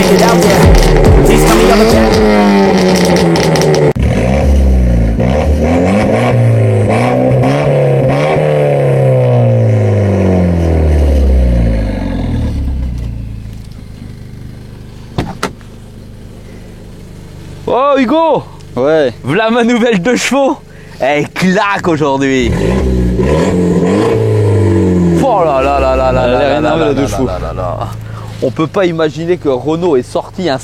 check it out, yeah. Please tell me I'm a cat. Oh Hugo! Ouais. V'là ma nouvelle 2 chevaux. Elle claque aujourd'hui. Oh là là là là là là là là là là. On peut pas imaginer que Renault ait sorti un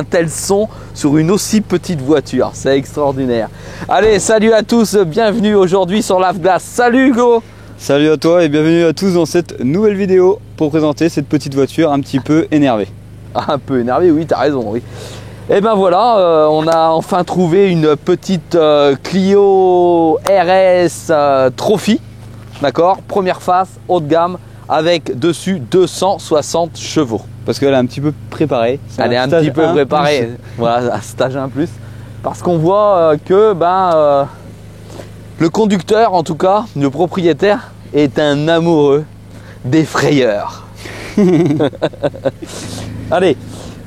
tel son sur une aussi petite voiture. C'est extraordinaire. Allez, salut à tous, bienvenue aujourd'hui sur Lave-Glace. Salut Hugo! Salut à toi et bienvenue à tous dans cette nouvelle vidéo pour présenter cette petite voiture un petit peu énervée. Un peu énervé, oui, t'as raison, oui. Et ben voilà, on a enfin trouvé une petite Clio RS Trophy, d'accord, première face, haut de gamme, avec dessus 260 chevaux. Parce qu'elle est un petit peu préparée. Elle est un petit peu préparée, voilà, un stage 1+. Parce qu'on voit que le conducteur, en tout cas, le propriétaire, est un amoureux des frayeurs. Allez.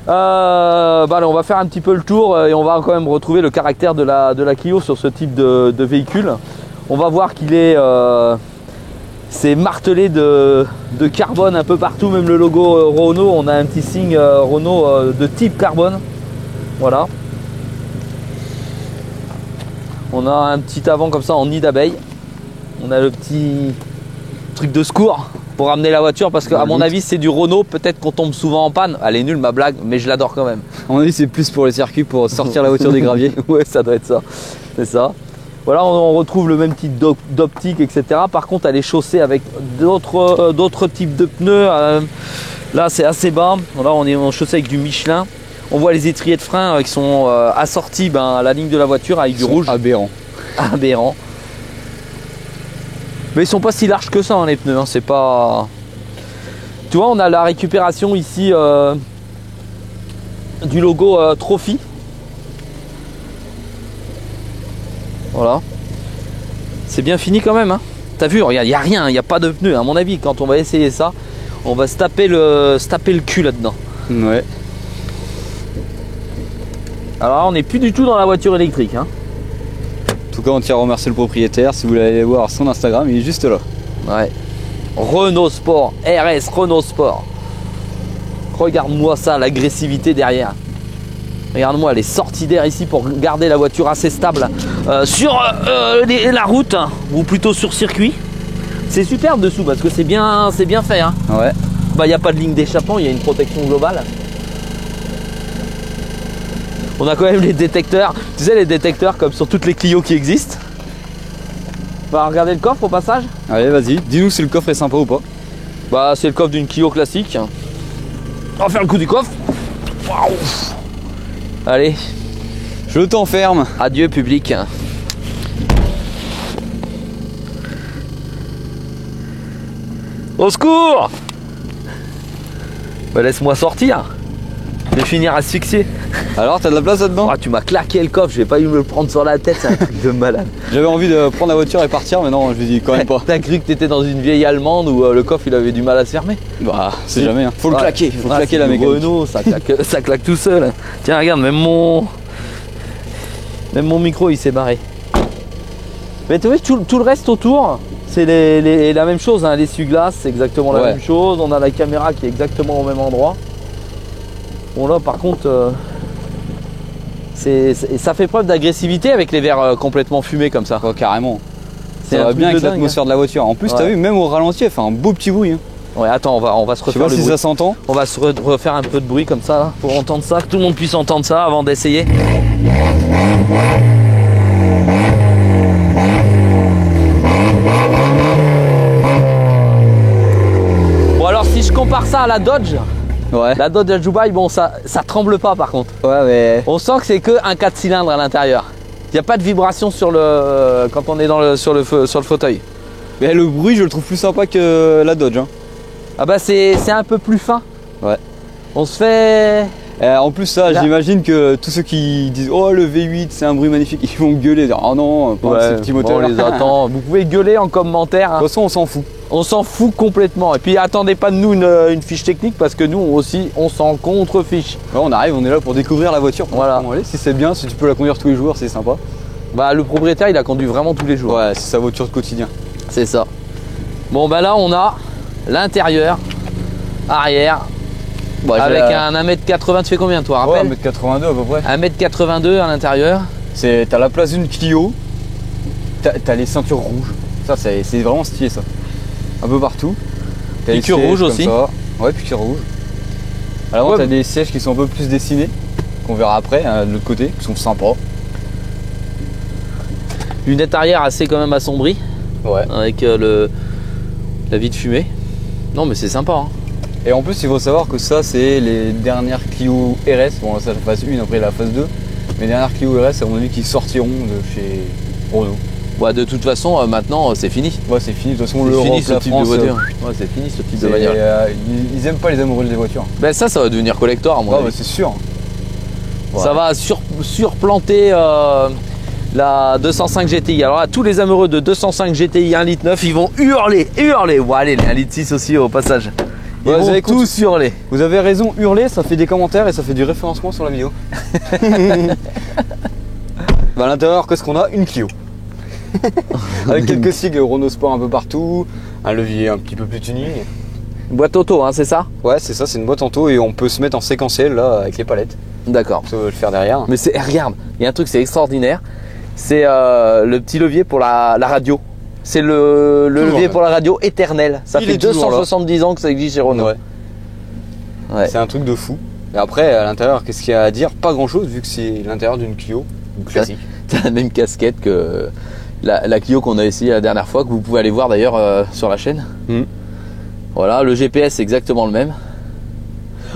Allez, on va faire un petit peu le tour et on va quand même retrouver le caractère de la Clio sur ce type de véhicule. On va voir qu'il est c'est martelé de carbone un peu partout, même le logo Renault, on a un petit signe Renault de type carbone. Voilà. On a un petit avant comme ça en nid d'abeille. On a le petit truc de secours pour ramener la voiture parce qu'à mon avis c'est du Renault, peut-être qu'on tombe souvent en panne. Elle est nulle ma blague, mais je l'adore quand même. À mon avis c'est plus pour les circuits, pour sortir la voiture des graviers. Ouais, ça doit être ça, c'est ça. Voilà, on retrouve le même type d'optique, etc. Par contre elle est chaussée avec d'autres types de pneus. Là c'est assez bas, là on est chaussé avec du Michelin. On voit les étriers de frein qui sont assortis à la ligne de la voiture avec du rouge. Aberrant. Aberrant. Mais ils sont pas si larges que ça les pneus, c'est pas... Tu vois, on a la récupération ici du logo Trophy. Voilà. C'est bien fini quand même, hein. T'as vu, regarde, il n'y a rien, il n'y a pas de pneus. À mon avis, quand on va essayer ça, on va se taper le cul là-dedans. Ouais. Alors là, on n'est plus du tout dans la voiture électrique, hein. En tout cas, on tient à remercier le propriétaire. Si vous voulez aller voir son Instagram, il est juste là. Ouais. Renault Sport, RS Renault Sport. Regarde-moi ça, l'agressivité derrière. Regarde-moi les sorties d'air ici pour garder la voiture assez stable sur la route, hein, ou plutôt sur circuit. C'est super dessous parce que c'est bien fait, hein. Ouais. Il n'y a pas de ligne d'échappement, il y a une protection globale. On a quand même les détecteurs, tu sais les détecteurs comme sur toutes les Clio qui existent. On va regarder le coffre au passage. Allez vas-y, dis-nous si le coffre est sympa ou pas. Bah c'est le coffre d'une Clio classique. On va faire le coup du coffre. Waouh. Allez. Je t'enferme. Adieu public. Au secours. Bah laisse-moi sortir. Je vais finir asphyxié. Alors, t'as de la place là-dedans? Ah, tu m'as claqué le coffre, j'ai pas eu me le prendre sur la tête, c'est un truc de malade. J'avais envie de prendre la voiture et partir, mais non, je lui dis quand même pas. T'as cru que t'étais dans une vieille allemande où le coffre il avait du mal à se fermer? Bah, c'est jamais, hein. Faut le claquer, faut claquer la mécanique. Renault, ça claque tout seul. Tiens, regarde, même mon micro il s'est barré. Mais tu vois, tout le reste autour, c'est la même chose, hein. L'essuie-glace, c'est exactement la même chose. On a la caméra qui est exactement au même endroit. Bon, là, par contre, ça fait preuve d'agressivité avec les verres complètement fumés comme ça. Oh, carrément. Ça va bien avec l'atmosphère de la voiture. En plus, t'as vu, même au ralenti, elle fait un beau petit bruit, hein. Ouais, attends, on va se refaire le bruit. Je sais pas si ça s'entend. On va se refaire un peu de bruit comme ça, là, pour entendre ça, que tout le monde puisse entendre ça avant d'essayer. Bon, alors si je compare ça à la Dodge, la Dodge Dubaï, bon, ça tremble pas par contre. Ouais, mais... On sent que c'est que un 4 cylindres à l'intérieur. Il n'y a pas de vibration quand on est sur le fauteuil. Mais le bruit, je le trouve plus sympa que la Dodge, hein. Ah bah c'est un peu plus fin. Ouais. On se fait En plus ça, Là. j'imagine que tous ceux qui disent oh le V8 c'est un bruit magnifique, ils vont gueuler, dire oh non, pas ce petit moteur. On les attend. Vous pouvez gueuler en commentaire. De toute façon on s'en fout. On s'en fout complètement. Et puis attendez pas de nous une fiche technique parce que nous aussi on s'en contrefiche. Ouais, on arrive, on est là pour découvrir la voiture. Pour Voilà. voir comment elle est. Si c'est bien, si tu peux la conduire tous les jours, c'est sympa. Bah le propriétaire il a conduit vraiment tous les jours. Ouais, c'est sa voiture de quotidien. C'est ça. Bon bah là on a l'intérieur arrière Bah, avec un 1m80. Tu fais combien toi, ouais, rappelle 1m82 à peu près. 1m82 à l'intérieur. T'as la place d'une Clio, t'as les ceintures rouges. Ça c'est vraiment stylé ça. Un peu partout. T'as les Piqûre sièges rouge comme aussi. ça. Ouais, piqûre rouge. À l'avant Ouais. t'as des sièges qui sont un peu plus dessinés, qu'on verra après, de l'autre côté, qui sont sympas. Lunette arrière assez quand même assombrie Ouais. avec la vitre fumée. Non mais c'est sympa. Hein. Et en plus il faut savoir que ça c'est les dernières Clio RS, bon là c'est la phase 1, après la phase 2. Les dernières Clio RS à mon avis qui sortiront de chez Renault. Ouais, de toute façon maintenant c'est fini. Ouais c'est fini, de toute façon C'est l'Europe, fini ce la type France, de voiture. Ouais, c'est fini ce type de c'est- bagnole. ils aiment pas les amoureux des voitures. Ben ça va devenir collector à mon Ah avis. bah c'est sûr. Ça va surplanter la 205 GTI. Alors là, tous les amoureux de 205 GTI 1,9 litre, ils vont hurler. Bon allez, les 1,6 litre aussi au passage. Ils Ouais, vont écoute, tous hurler. Vous avez raison, hurler, ça fait des commentaires et ça fait du référencement sur la vidéo. Bah, à l'intérieur, qu'est-ce qu'on a? Une Clio. Avec quelques sigles Renault Sport un peu partout, un levier un petit peu plus tuning. Boîte auto, hein, c'est ça? Ouais, c'est ça, c'est une boîte en taux et on peut se mettre en séquentiel là avec les palettes. D'accord. Ça veut le faire derrière. Mais c'est, regarde, il y a un truc, c'est extraordinaire. C'est le petit levier pour la radio. C'est le Toujours levier là. pour la radio éternel. Ça Il fait est toujours là. 270 ans que ça existe chez Renault. Ouais. Ouais. C'est un truc de fou. Et après, à l'intérieur, qu'est-ce qu'il y a à dire? Pas grand chose vu que c'est l'intérieur d'une Clio classique. T'as la même casquette que la Clio qu'on a essayé la dernière fois, que vous pouvez aller voir d'ailleurs sur la chaîne. Voilà, le GPS c'est exactement le même.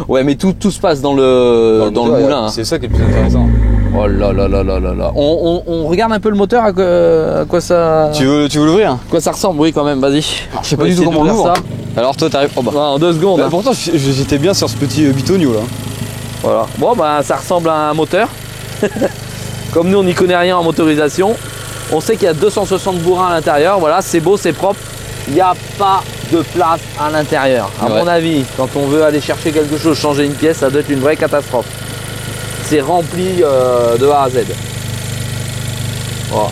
Ouais, mais tout se passe dans le moulin. Hein. C'est ça qui est le plus intéressant. Oh là là là là là là. On regarde un peu le moteur, à quoi ça, Tu veux l'ouvrir? quoi ça ressemble. Oui, quand même, vas-y. Je sais pas du tout comment on l'ouvre. Alors toi t'arrives. Oh bah. Ouais, en 2 secondes. Bah, Hein. pourtant j'étais bien sur ce petit bitonio là. Voilà. Bon, bah ça ressemble à un moteur. Comme nous, on n'y connaît rien en motorisation. On sait qu'il y a 260 bourrins à l'intérieur. Voilà, c'est beau, c'est propre. Il n'y a pas de place à l'intérieur. À Ouais. mon avis, quand on veut aller chercher quelque chose, changer une pièce, ça doit être une vraie catastrophe. C'est rempli de A à Z. Voilà.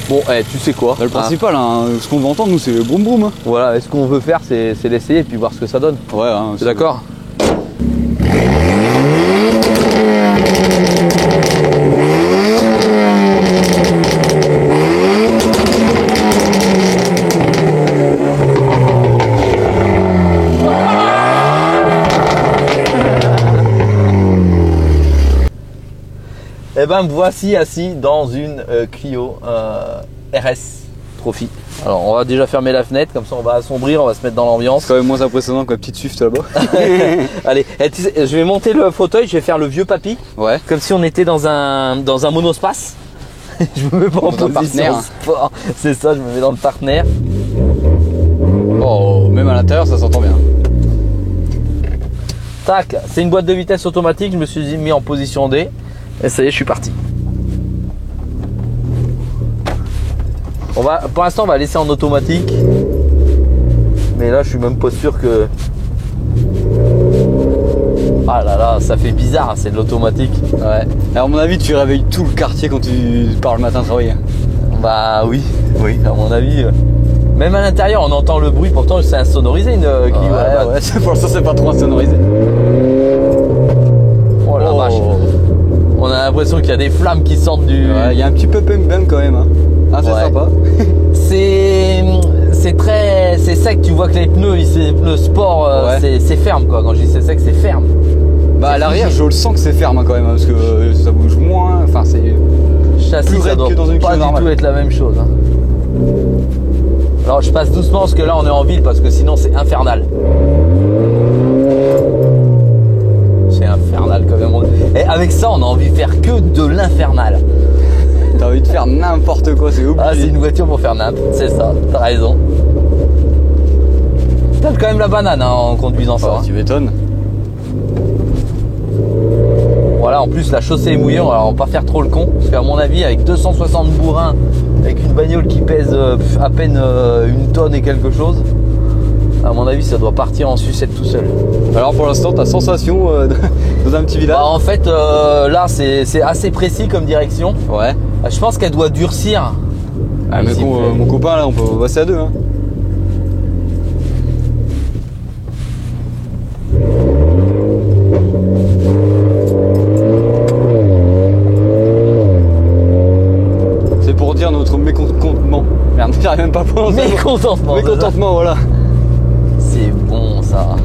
Bon, tu sais quoi? Le principal, hein, ce qu'on veut entendre nous c'est le broum broum. Hein. Voilà, et ce qu'on veut faire, c'est l'essayer et puis voir ce que ça donne. Ouais, hein, C'est d'accord? Eh ben, me voici assis dans une Clio RS Trophy. Alors, on va déjà fermer la fenêtre, comme ça on va assombrir, on va se mettre dans l'ambiance. C'est quand même moins impressionnant que la petite Swift là-bas. Allez, tu sais, je vais monter le fauteuil, je vais faire le vieux papy, Ouais. comme si on était dans un monospace. Je me mets pas en Dans un position partenaire. sport. C'est ça, je me mets dans le partenaire. Oh, même à l'intérieur ça s'entend bien. Tac, c'est une boîte de vitesse automatique, je me suis mis en position D. Et ça y est, je suis parti. Pour l'instant, on va laisser en automatique. Mais là, je suis même pas sûr que... Ah là là, ça fait bizarre, c'est de l'automatique. Ouais. Alors à mon avis tu réveilles tout le quartier quand tu pars le matin travailler. Bah oui, à mon avis. Même à l'intérieur, on entend le bruit, pourtant c'est insonorisé une Clio. à la base. ouais, pour l'instant c'est pas trop insonorisé. Oh la vache. On a l'impression qu'il y a des flammes qui sortent du... Ouais, il y a un petit peu bam quand même. Hein. Ah c'est Ouais. sympa. C'est sec, tu vois que les pneus, les pneus sport, Ouais. c'est ferme quoi. Quand je dis c'est sec, c'est ferme. Bah à C'est l'arrière figé. je le sens que c'est ferme hein, quand même hein, parce que ça bouge moins. Enfin c'est. Châssis, Plus ça raide doit que dans une pas Clio du normale. tout être la même chose. Hein. Alors je passe doucement parce que là on est en ville parce que sinon c'est infernal. C'est infernal quand même. Et avec ça on a envie de faire que de l'infernal. T'as envie de faire n'importe quoi, c'est obligé. Ah, c'est une voiture pour faire n'importe, c'est ça, t'as raison. T'as quand même la banane hein, en conduisant ça. Oh, Hein. tu m'étonnes. Voilà, en plus la chaussée est mouillée, alors on va pas faire trop le con, parce qu'à mon avis avec 260 bourrins, avec une bagnole qui pèse à peine 1 tonne et quelque chose, à mon avis ça doit partir en sucette tout seul. Alors pour l'instant, ta sensation dans un petit village? Bah, en fait là c'est assez précis comme direction. Ouais. Je pense qu'elle doit durcir. Ah, mais mon copain là, on peut passer à deux. Hein. C'est pour dire notre mécontentement. Merde, j'arrive même pas à prononcer. Mécontentement. Mécontentement, voilà. C'est bon ça.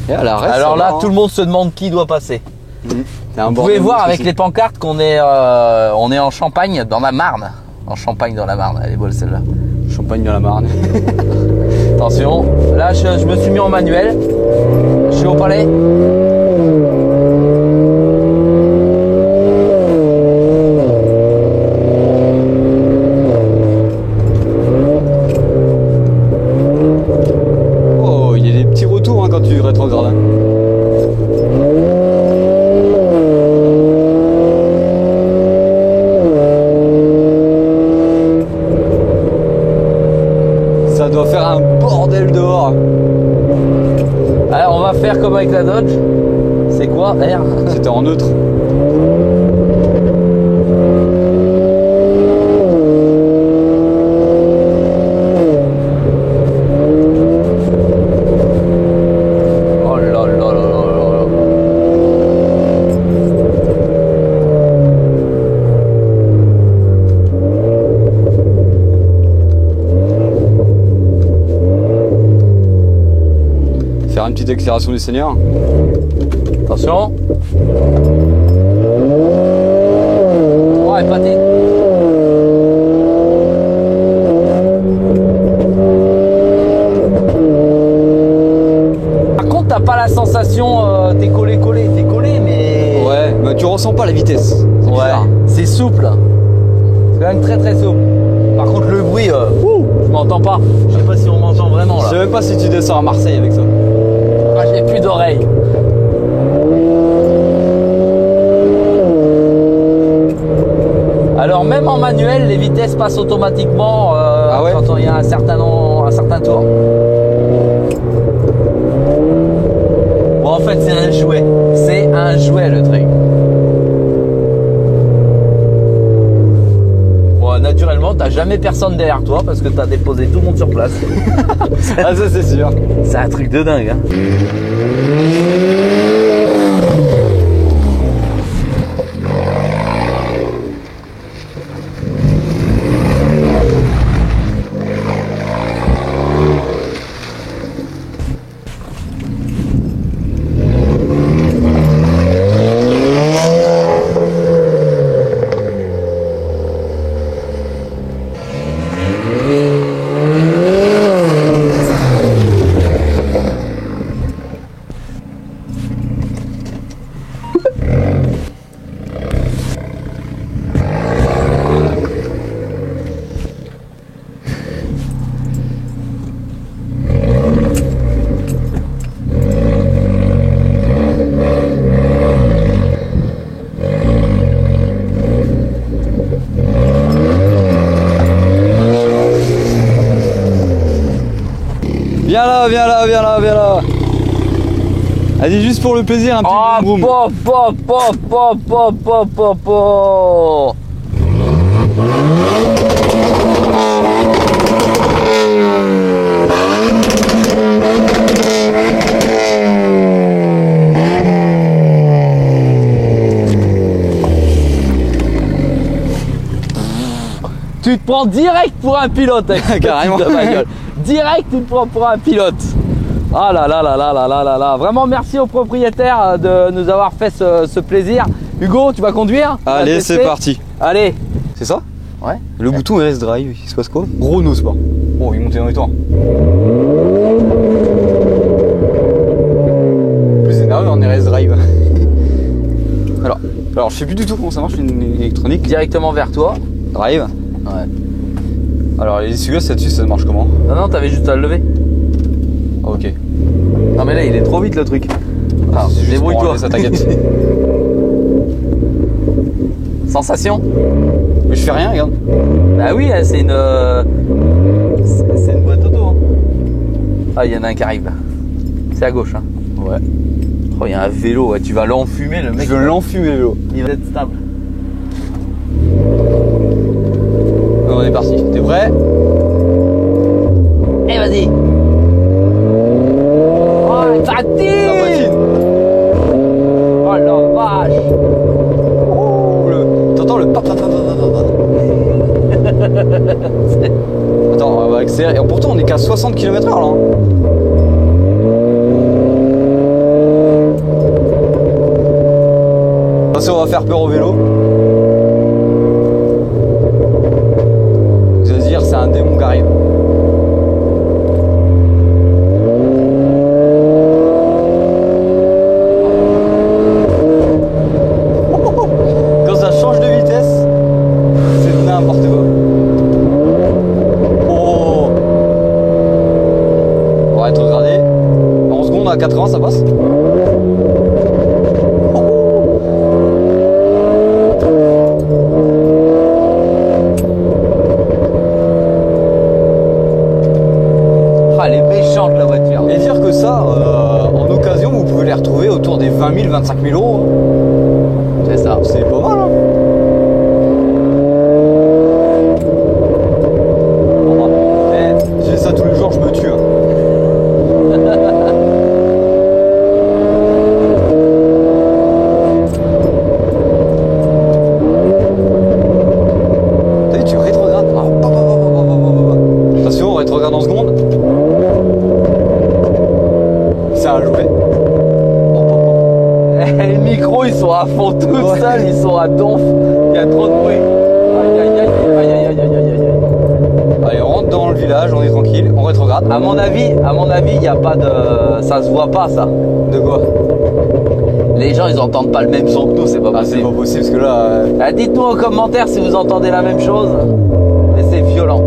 Et à l'arrêt, Alors là, va, tout le monde se demande qui doit passer. Vous pouvez voir avec les pancartes qu'on est, on est en Champagne dans la Marne. En Champagne dans la Marne, elle est bonne celle-là. Champagne dans la Marne. Attention, là je me suis mis en manuel. Je suis au palais. Oh, il y a des petits retours hein, quand tu rétrogrades. Ça doit faire un bordel dehors. Alors on va faire comme avec la Dodge. C'est quoi R? C'était en neutre. Oh là là là là là là. Faire une petite accélération du Seigneur. Attention. Oh, épaté. Par contre, t'as pas la sensation, t'es collé, mais. Ouais, mais tu ressens pas la vitesse. C'est Ouais, bizarre. c'est souple. C'est quand même très souple. Par contre, le bruit, je m'entends pas. Je sais pas si on m'entend vraiment Je là. sais même pas si tu descends à Marseille avec ça. Ah, j'ai plus d'oreilles. Alors même en manuel, les vitesses passent automatiquement Ah ouais quand il y a un certain tour. Bon, en fait, c'est un jouet. C'est un jouet le truc. Bon, naturellement, t'as jamais personne derrière toi parce que t'as déposé tout le monde sur place. Ah ça c'est sûr. C'est un truc de dingue, hein. Viens là. Allez, juste pour le plaisir, un petit Oh, boum boum. po. Tu te prends direct pour un pilote avec ce Carrément. type de bagnole. Direct, tu te prends pour un pilote. Ah là là là là là là là là. Vraiment merci au propriétaire de nous avoir fait ce plaisir. Hugo, tu vas conduire? Tu vas Allez, tester? c'est parti. Allez. C'est ça? Ouais. Le bouton RS Drive, il se passe quoi? Renault Sport. Oh, il monte dans les tours. Plus énervé en RS Drive. Alors je sais plus du tout comment ça marche une électronique. Directement vers toi. Drive. Ouais. Alors les essuie-glaces là-dessus, ça marche comment? Non, t'avais juste à le lever. Ah, ok. Non mais là il est trop vite le truc. Ah, C'est juste pour débrouille-toi. enlever ça, t'inquiète. Sensation? Mais je fais rien, regarde. Bah oui, c'est une boîte auto. Hein. Ah, il y en a un qui arrive là. C'est à gauche. Hein. Ouais. Oh, il y a un vélo. Ouais. Tu vas l'enfumer le mec. Je veux l'enfumer le vélo. Il va être stable. On est parti. T'es prêt? Eh vas-y. Oh, Ça patine. patine. Oh la vache. T'entends le pap. Attends, on va accélérer. Et pourtant, on est qu'à 60 km/h là. Hein. Attention, on va faire peur au vélo. Vous allez dire, c'est un démon qui arrive. Quand ça change de vitesse, c'est n'importe quoi. Oh. On va rétrograder. En seconde à 80, ça passe. Ah, elle est méchante la voiture. Et dire que ça, en occasion, vous pouvez les retrouver autour des 20 000, 25 000 euros. C'est ça. C'est pas mal, hein. J'ai ça tous les jours, je me tue. Hein. T'as vu, tu rétrogrades. Ah, attention, on rétrograde en seconde. C'est un jouet. Les micros ils sont à fond tout Ouais. seuls, ils sont à donf. Il y a trop de bruit. Aïe aïe aïe aïe aïe aïe aïe aïe aïe. Allez, on rentre dans le village, on est tranquille, on rétrograde. À mon avis, il n'y a pas de. Ça se voit pas ça. De quoi? Les gens ils entendent pas le même son que nous, c'est pas Ah, c'est possible. pas possible parce que là. Dites-nous en commentaire si vous entendez la même chose. Mais c'est violent.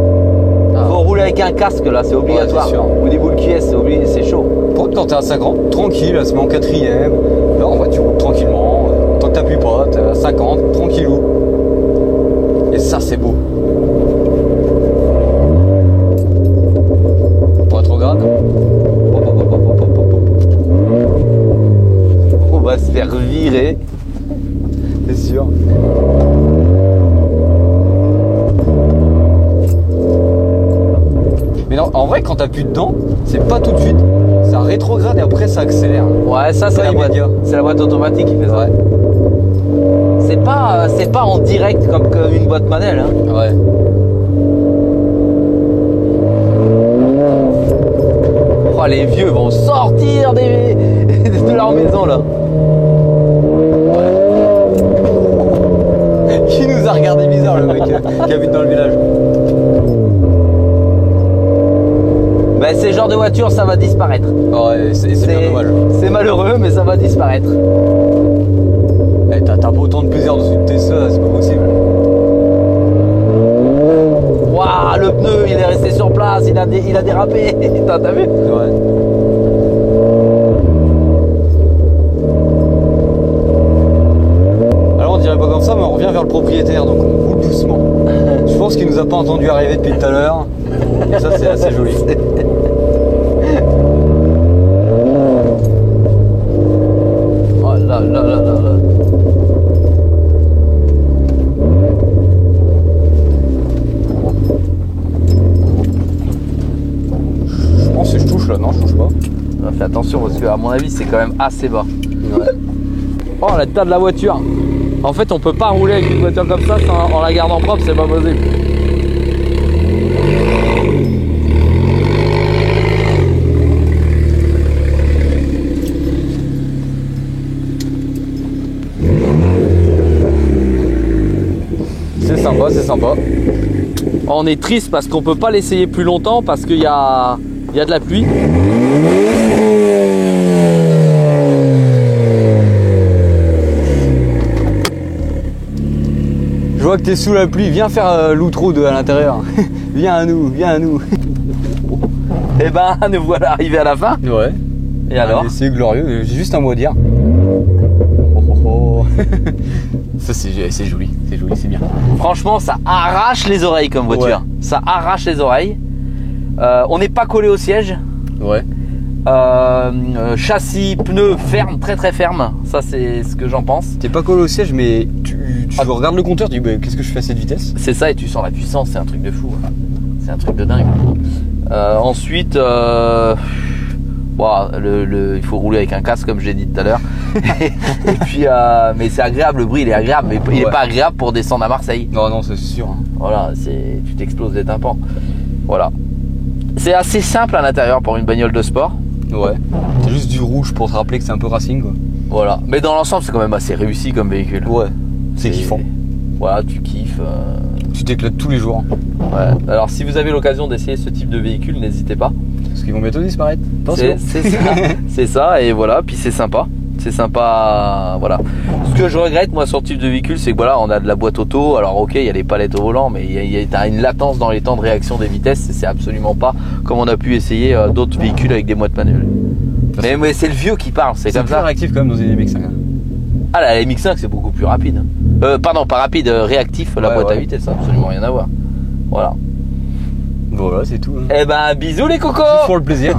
Faut rouler avec un casque là, c'est obligatoire. c'est sûr. Ou des boules qui est, c'est chaud. Par contre, quand t'es à 50, tranquille, elle se met en quatrième. Là, en voiture, tranquillement. Tant que t'appuies pas, t'es à 50, tranquillou. Et ça, c'est beau. On rétrograde. Hop, hop, hop, hop, hop, hop, hop. On va se faire virer. C'est sûr. Mais non, en vrai, quand t'appuies dedans, c'est pas tout de suite. Ça rétrograde et après ça accélère. Ouais, ça c'est Pas la boîte. immédiat. C'est la boîte automatique qui fait ça. Ouais. C'est pas en direct comme une boîte manuelle. Hein. Ouais. Oh, les vieux vont sortir de leur maison là. Qui nous a regardé bizarre, le mec qui habite dans le village. Ben, ces genres de voitures, ça va disparaître. Ouais, c'est bien dommage. C'est malheureux, mais ça va disparaître. Eh, t'as pas autant de plaisir dans une Tesla, c'est pas possible. Waouh, le pneu, il est resté sur place, il a dérapé. T'as vu? Ouais. Alors on dirait pas comme ça, mais on revient vers le propriétaire, donc on roule doucement. Je pense qu'il nous a pas entendu arriver depuis tout à l'heure. Et ça, c'est assez joli. Oh là là là là là. Je pense que je touche là, non, je touche pas. Fais attention parce que à mon avis c'est quand même assez bas. Ouais. Oh l'état de la voiture. En fait on peut pas rouler avec une voiture comme ça en la gardant propre, c'est pas possible. C'est sympa, c'est sympa. On est triste parce qu'on peut pas l'essayer plus longtemps parce qu'il y a de la pluie. Je vois que t'es sous la pluie, viens faire l'outro à l'intérieur. Viens à nous, viens à nous. Et ben, nous voilà arrivés à la fin. Ouais. Et alors? C'est glorieux, j'ai juste un mot à dire. Ça c'est joli, c'est bien. Franchement, ça arrache les oreilles comme voiture. Ouais. Ça arrache les oreilles. On n'est pas collé au siège. Ouais. Châssis, pneus ferme, très très ferme. Ça c'est ce que j'en pense. T'es pas collé au siège, mais tu regardes le compteur, tu dis bah, qu'est-ce que je fais à cette vitesse? C'est ça, et tu sens la puissance, c'est un truc de fou. C'est un truc de dingue. Ensuite, bon, il faut rouler avec un casque comme j'ai dit tout à l'heure. Et puis, mais c'est agréable, le bruit il est agréable, mais il n'est pas agréable pour descendre à Marseille. Non, c'est sûr. Hein. Voilà, tu t'exploses les tympans. Voilà. C'est assez simple à l'intérieur pour une bagnole de sport. Ouais. C'est juste du rouge pour te rappeler que c'est un peu racing quoi. Voilà. Mais dans l'ensemble, c'est quand même assez réussi comme véhicule. Ouais. C'est kiffant. Voilà, tu kiffes. Tu t'éclates tous les jours. Ouais. Alors, si vous avez l'occasion d'essayer ce type de véhicule, n'hésitez pas. Parce qu'ils vont bientôt disparaître. C'est ça. C'est ça, et voilà. Puis c'est sympa. C'est sympa, voilà. Ce que je regrette moi sur ce type de véhicule, c'est que voilà, on a de la boîte auto. Alors ok, il y a les palettes au volant, mais t'as une latence dans les temps de réaction des vitesses. C'est absolument pas comme on a pu essayer d'autres véhicules avec des boîtes manuelles. Mais c'est le vieux qui parle, c'est comme ça. C'est plus réactif quand même dans une MX5. Hein. Ah la MX5 c'est beaucoup plus rapide. Pardon, pas rapide, réactif. La boîte à vitesse, ça n'a absolument rien à voir. Voilà. Voilà, c'est tout. Hein. Eh ben bisous les cocos. Juste pour le plaisir.